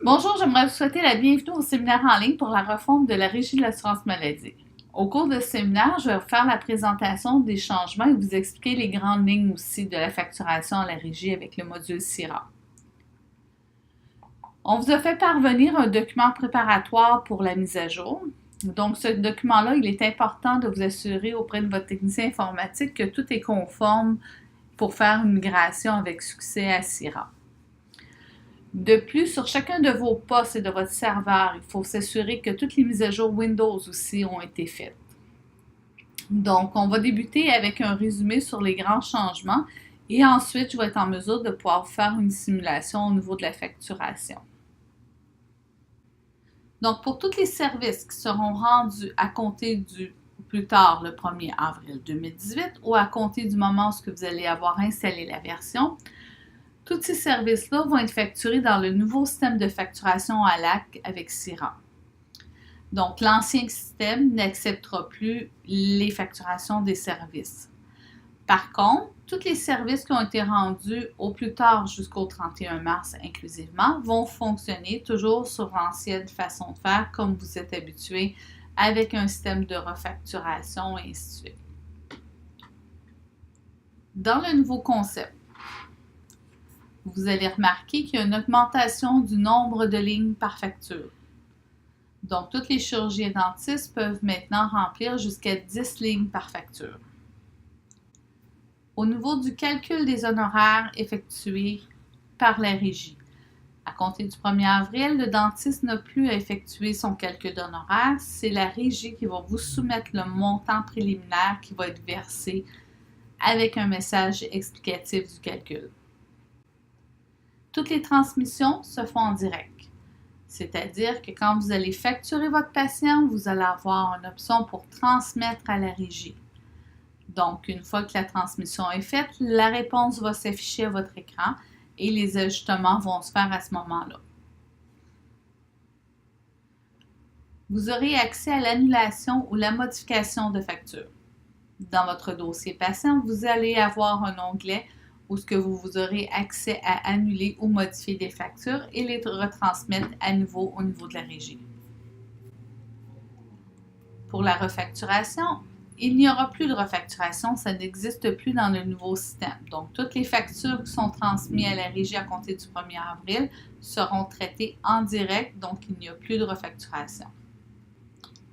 Bonjour, j'aimerais vous souhaiter la bienvenue au séminaire en ligne pour la refonte de la Régie de l'assurance maladie. Au cours de ce séminaire, je vais vous faire la présentation des changements et vous expliquer les grandes lignes aussi de la facturation à la Régie avec le module CIRA. On vous a fait parvenir un document préparatoire pour la mise à jour. Donc, ce document-là, il est important de vous assurer auprès de votre technicien informatique que tout est conforme pour faire une migration avec succès à CIRA. De plus, sur chacun de vos postes et de votre serveur, il faut s'assurer que toutes les mises à jour Windows aussi ont été faites. Donc, on va débuter avec un résumé sur les grands changements et ensuite, je vais être en mesure de pouvoir faire une simulation au niveau de la facturation. Donc, pour tous les services qui seront rendus à compter du plus tard le 1er avril 2018 ou à compter du moment où vous allez avoir installé la version, tous ces services-là vont être facturés dans le nouveau système de facturation à l'AC avec CIRA. Donc, l'ancien système n'acceptera plus les facturations des services. Par contre, tous les services qui ont été rendus au plus tard jusqu'au 31 mars inclusivement vont fonctionner toujours sur l'ancienne façon de faire comme vous êtes habitué avec un système de refacturation et ainsi de suite. Dans le nouveau concept, vous allez remarquer qu'il y a une augmentation du nombre de lignes par facture. Donc, tous les chirurgiens dentistes peuvent maintenant remplir jusqu'à 10 lignes par facture. Au niveau du calcul des honoraires effectués par la Régie, à compter du 1er avril, le dentiste n'a plus à effectuer son calcul d'honoraires. C'est la Régie qui va vous soumettre le montant préliminaire qui va être versé avec un message explicatif du calcul. Toutes les transmissions se font en direct. C'est-à-dire que quand vous allez facturer votre patient, vous allez avoir une option pour transmettre à la Régie. Donc, une fois que la transmission est faite, la réponse va s'afficher à votre écran et les ajustements vont se faire à ce moment-là. Vous aurez accès à l'annulation ou la modification de facture. Dans votre dossier patient, vous allez avoir un onglet où vous aurez accès à annuler ou modifier des factures et les retransmettre à nouveau au niveau de la Régie. Pour la refacturation, il n'y aura plus de refacturation, ça n'existe plus dans le nouveau système. Donc, toutes les factures qui sont transmises à la Régie à compter du 1er avril seront traitées en direct, donc il n'y a plus de refacturation.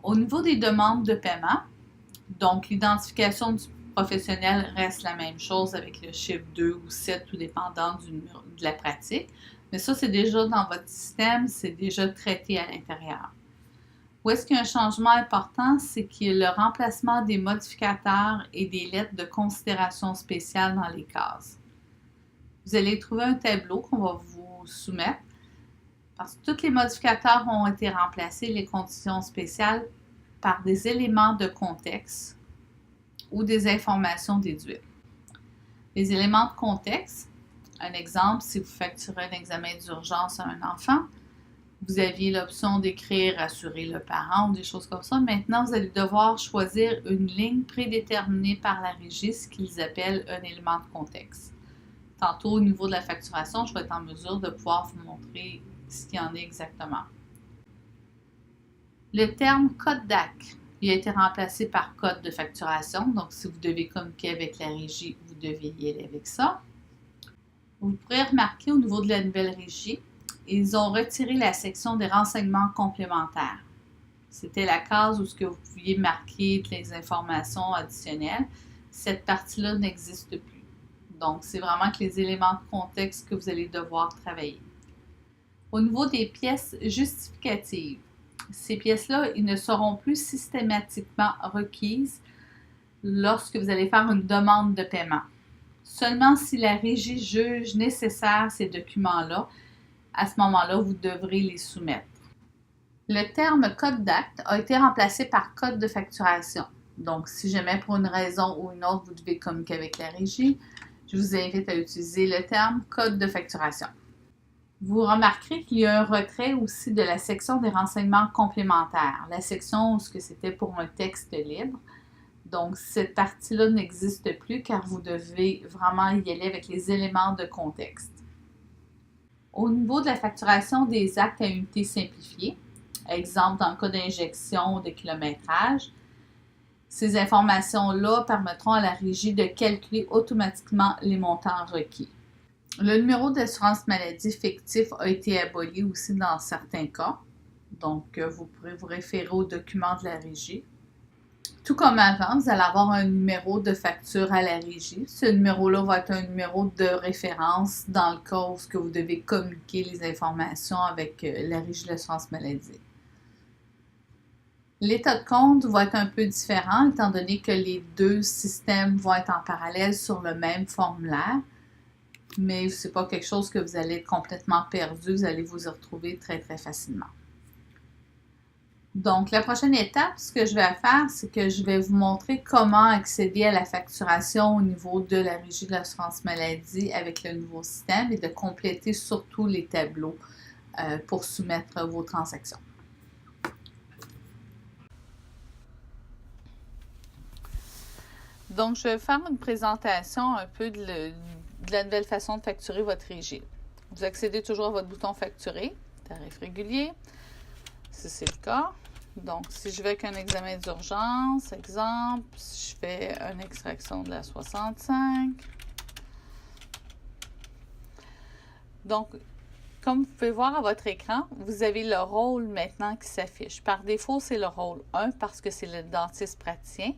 Au niveau des demandes de paiement, donc l'identification du professionnel reste la même chose avec le chiffre 2 ou 7, tout dépendant de la pratique. Mais ça, c'est déjà dans votre système, c'est déjà traité à l'intérieur. Où est-ce qu'il y a un changement important? C'est qu'il y a le remplacement des modificateurs et des lettres de considération spéciale dans les cases. Vous allez trouver un tableau qu'on va vous soumettre parce que tous les modificateurs ont été remplacés, les conditions spéciales, par des éléments de contexte ou des informations déduites. Les éléments de contexte, un exemple, si vous facturez un examen d'urgence à un enfant, vous aviez l'option d'écrire « Assurer le parent » ou des choses comme ça. Maintenant, vous allez devoir choisir une ligne prédéterminée par la Régie, ce qu'ils appellent un élément de contexte. Tantôt, au niveau de la facturation, je vais être en mesure de pouvoir vous montrer ce qu'il y en est exactement. Le terme code DAC, il a été remplacé par code de facturation. Donc, si vous devez communiquer avec la Régie, vous devez y aller avec ça. Vous pourrez remarquer au niveau de la nouvelle Régie, ils ont retiré la section des renseignements complémentaires. C'était la case où vous pouviez marquer toutes les informations additionnelles. Cette partie-là n'existe plus. Donc, c'est vraiment que les éléments de contexte que vous allez devoir travailler. Au niveau des pièces justificatives, ces pièces-là, ils ne seront plus systématiquement requises lorsque vous allez faire une demande de paiement. Seulement si la Régie juge nécessaire ces documents-là, à ce moment-là, vous devrez les soumettre. Le terme code d'acte a été remplacé par code de facturation. Donc, si jamais pour une raison ou une autre, vous devez communiquer avec la Régie, je vous invite à utiliser le terme code de facturation. Vous remarquerez qu'il y a un retrait aussi de la section des renseignements complémentaires, la section où c'était pour un texte libre. Donc, cette partie-là n'existe plus car vous devez vraiment y aller avec les éléments de contexte. Au niveau de la facturation des actes à unité simplifiée, exemple dans le cas d'injection ou de kilométrage, ces informations-là permettront à la régie de calculer automatiquement les montants requis. Le numéro d'assurance maladie fictif a été aboli aussi dans certains cas. Donc, vous pourrez vous référer aux documents de la régie. Tout comme avant, vous allez avoir un numéro de facture à la régie. Ce numéro-là va être un numéro de référence dans le cas où vous devez communiquer les informations avec la régie de l'assurance maladie. L'état de compte va être un peu différent étant donné que les deux systèmes vont être en parallèle sur le même formulaire, mais ce n'est pas quelque chose que vous allez être complètement perdu, vous allez vous y retrouver très très facilement. Donc, la prochaine étape, ce que je vais faire, c'est que je vais vous montrer comment accéder à la facturation au niveau de la régie de l'assurance maladie avec le nouveau système et de compléter surtout les tableaux pour soumettre vos transactions. Donc, je vais faire une présentation un peu de la nouvelle façon de facturer votre régie. Vous accédez toujours à votre bouton facturer, tarif régulier, si c'est le cas. Donc, si je vais avec un examen d'urgence, exemple, si je fais une extraction de la 65. Donc, comme vous pouvez voir à votre écran, vous avez le rôle maintenant qui s'affiche. Par défaut, c'est le rôle 1 parce que c'est le dentiste praticien.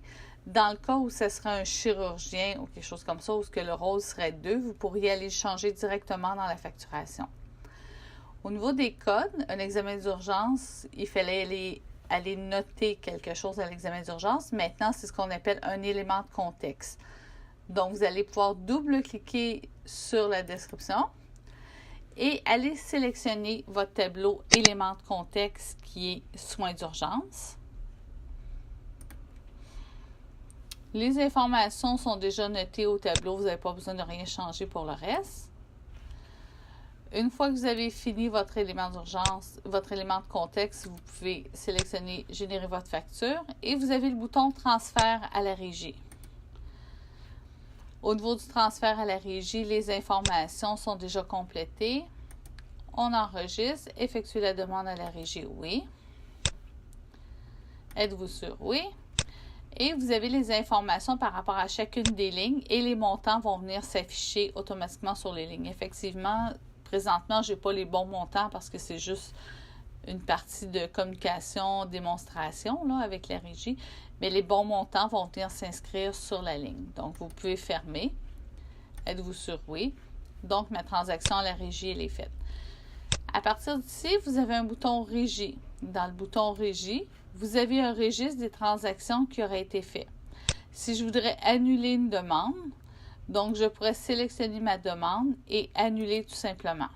Dans le cas où ce serait un chirurgien ou quelque chose comme ça, où le rôle serait 2, vous pourriez aller le changer directement dans la facturation. Au niveau des codes, un examen d'urgence, il fallait aller noter quelque chose à l'examen d'urgence. Maintenant, c'est ce qu'on appelle un élément de contexte. Donc, vous allez pouvoir double-cliquer sur la description et aller sélectionner votre tableau élément de contexte qui est soins d'urgence. Les informations sont déjà notées au tableau, vous n'avez pas besoin de rien changer pour le reste. Une fois que vous avez fini votre élément d'urgence, votre élément de contexte, vous pouvez sélectionner « Générer votre facture » et vous avez le bouton « Transfert à la régie ». Au niveau du transfert à la régie, les informations sont déjà complétées. On enregistre, effectue la demande à la régie « Oui ». Êtes-vous sûr « Oui ». Et vous avez les informations par rapport à chacune des lignes et les montants vont venir s'afficher automatiquement sur les lignes. Effectivement, présentement, je n'ai pas les bons montants parce que c'est juste une partie de communication, démonstration là, avec la régie, mais les bons montants vont venir s'inscrire sur la ligne. Donc, vous pouvez fermer. Êtes-vous sûr? Oui. Donc, ma transaction à la régie, elle est faite. À partir d'ici, vous avez un bouton Régie. Dans le bouton Régie, vous avez un registre des transactions qui auraient été faites. Si je voudrais annuler une demande, donc je pourrais sélectionner ma demande et annuler tout simplement.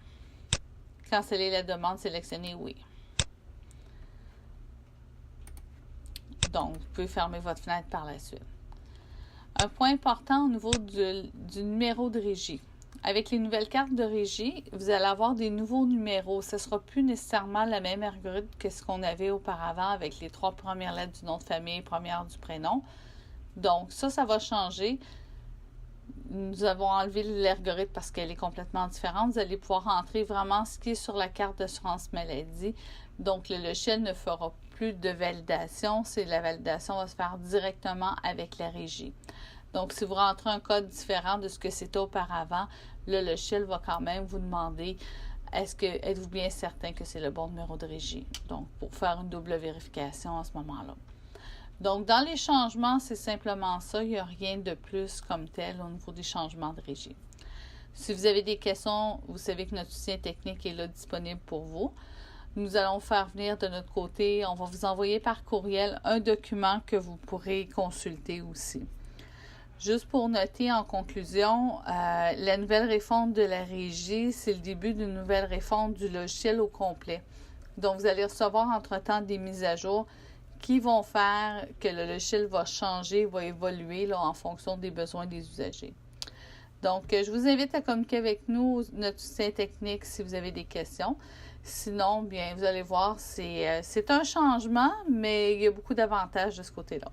Canceller la demande, sélectionner oui. Donc, vous pouvez fermer votre fenêtre par la suite. Un point important au niveau du numéro de régie. Avec les nouvelles cartes de régie, vous allez avoir des nouveaux numéros. Ce ne sera plus nécessairement la même algorithme que ce qu'on avait auparavant avec les 3 premières lettres du nom de famille, première du prénom. Donc, ça va changer. Nous avons enlevé l'algorithme parce qu'elle est complètement différente. Vous allez pouvoir entrer vraiment ce qui est sur la carte d'assurance maladie. Donc, le logiciel ne fera plus de validation. La validation va se faire directement avec la régie. Donc, si vous rentrez un code différent de ce que c'était auparavant, le logiciel va quand même vous demander êtes-vous bien certain que c'est le bon numéro de régie? Donc, pour faire une double vérification à ce moment-là. Donc, dans les changements, c'est simplement ça. Il n'y a rien de plus comme tel au niveau des changements de régie. Si vous avez des questions, vous savez que notre soutien technique est là disponible pour vous. Nous allons faire venir de notre côté, on va vous envoyer par courriel un document que vous pourrez consulter aussi. Juste pour noter en conclusion, la nouvelle refonte de la régie, c'est le début d'une nouvelle refonte du logiciel au complet. Donc, vous allez recevoir entre-temps des mises à jour qui vont faire que le logiciel va changer, va évoluer là, en fonction des besoins des usagers. Donc, je vous invite à communiquer avec nous, notre soutien technique, si vous avez des questions. Sinon, bien, vous allez voir, c'est un changement, mais il y a beaucoup d'avantages de ce côté-là.